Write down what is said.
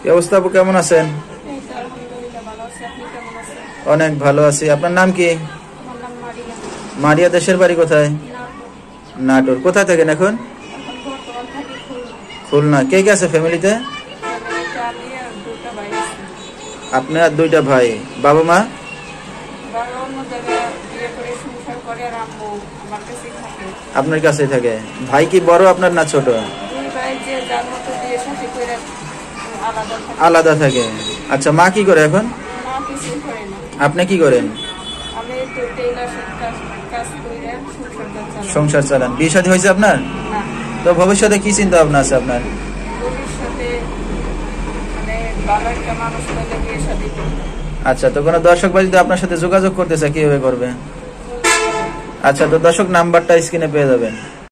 কি অবস্থা আপু, কেমন আছেন? অনেক ভালো আছি। আপনার নাম কি? মারিয়া। দেশের বাড়ি কোথায়? নাটোর। কোথায় থাকেন এখন? খুলনা। কে কে আছে ফ্যামিলিতে? আপনার আর দুইটা ভাই। বাবা মা? আপনার কাছেই থাকে। ভাই কি বড় আপনার না ছোট? আলাদা থাকে। আচ্ছা, মা কি করে এখন? আপনি কি করেন? সংসার চালান। বিয়ে শাদী হয়েছে আপনার? তো ভবিষ্যতে কি চিন্তা ভাবনা আছে আপনার? আচ্ছা, তো কোনো দর্শক ভাই যদি আপনার সাথে যোগাযোগ করতে চায় কিভাবে করবে? আচ্ছা, তো দর্শক নাম্বারটা স্ক্রিনে পেয়ে যাবেন।